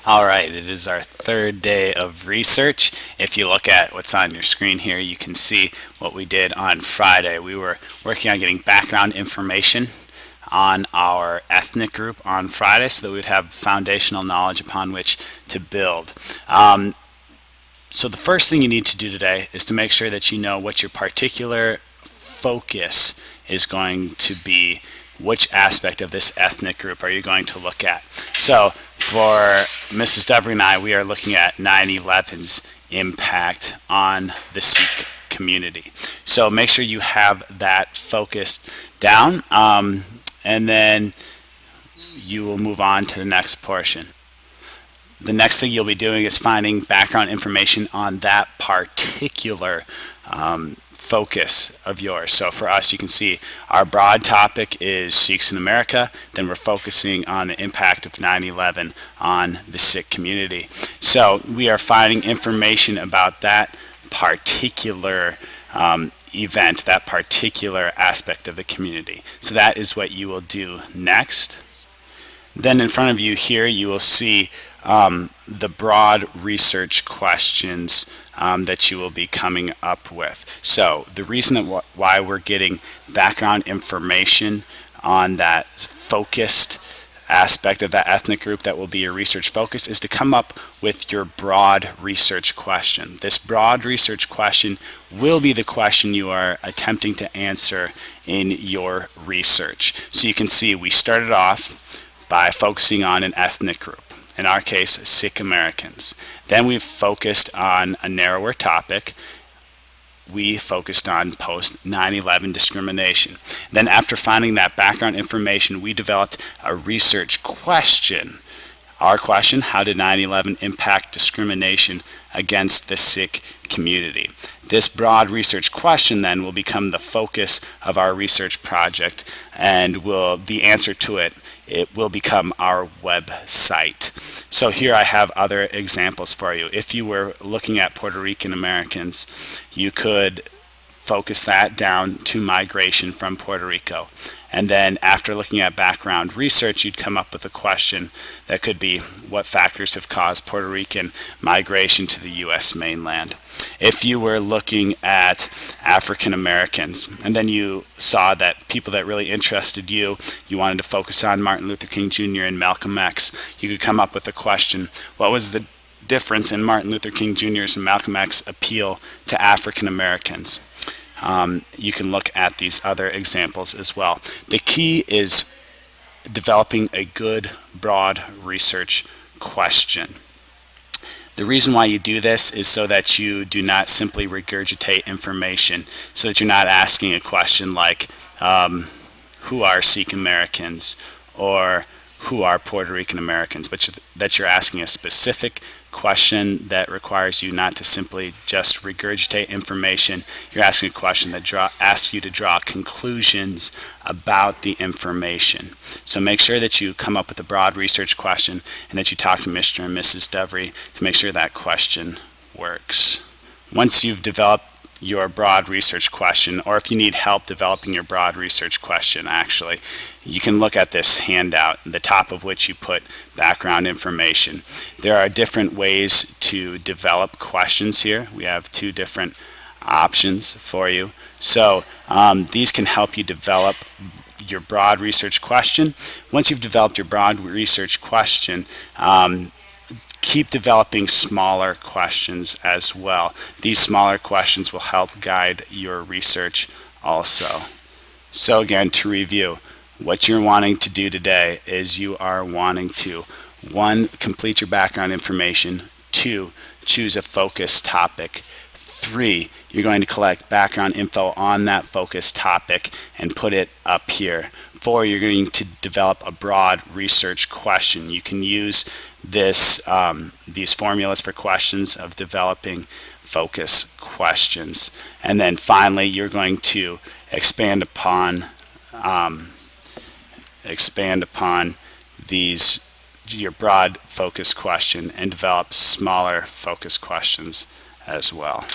All right, it is our third day of research. If you look at what's on your screen here, you can see what we did on Friday. We were working on getting background information on our ethnic group on Friday so that we would have foundational knowledge upon which to build. So the first thing you need to do today is to make sure that you know what your particular focus is going to be. Which aspect of this ethnic group are you going to look at? So for Mrs. Dovry and I, we are looking at 9/11's impact on the Sikh community. So make sure you have that focused down, and then you will move on to the next portion. The next thing you'll be doing is finding background information on that particular focus of yours. So for us, you can see our broad topic is Sikhs in America. Then we're focusing on the impact of 9/11 on the Sikh community. So we are finding information about that particular event, that particular aspect of the community. So that is what you will do next. Then in front of you here, you will see the broad research questions that you will be coming up with. So the reason that why we're getting background information on that focused aspect of that ethnic group that will be your research focus is to come up with your broad research question. This broad research question will be the question you are attempting to answer in your research. So you can see we started off by focusing on an ethnic group, in our case Sikh Americans. Then we focused on a narrower topic. We focused on post 9/11 discrimination. Then after finding that background information, we developed a research question. Our question: how did 9/11 impact discrimination against the Sikh community? This broad research question then will become the focus of our research project, and the answer to it will become our website. So here I have other examples for you. If you were looking at Puerto Rican Americans, you could focus that down to migration from Puerto Rico. And then after looking at background research, you'd come up with a question that could be: what factors have caused Puerto Rican migration to the U.S. mainland? If you were looking at African Americans, and then you saw that people that really interested you, you wanted to focus on Martin Luther King Jr. and Malcolm X, you could come up with a question: what was the difference in Martin Luther King Jr.'s and Malcolm X's appeal to African Americans? You can look at these other examples as well. The key is developing a good broad research question. The reason why you do this is so that you do not simply regurgitate information, so that you're not asking a question like who are Sikh Americans or who are Puerto Rican Americans, but that you're asking a specific question that requires you not to simply just regurgitate information. You're asking a question that asks you to draw conclusions about the information. So make sure that you come up with a broad research question and that you talk to Mr. and Mrs. Dovry to make sure that question works. Once you've developed your broad research question, or if you need help developing your broad research question, actually, you can look at this handout, the top of which you put background information. There are different ways to develop questions here. We have two different options for you. So these can help you develop your broad research question. Once you've developed your broad research question, keep developing smaller questions as well. These smaller questions will help guide your research also. So again, to review, what you're wanting to do today is you are wanting to: 1, complete your background information; 2, choose a focus topic; 3, you're going to collect background info on that focus topic and put it up here; 4, you're going to develop a broad research question. You can use these formulas for questions of developing focus questions. And then finally, you're going to expand upon your broad focus question and develop smaller focus questions as well.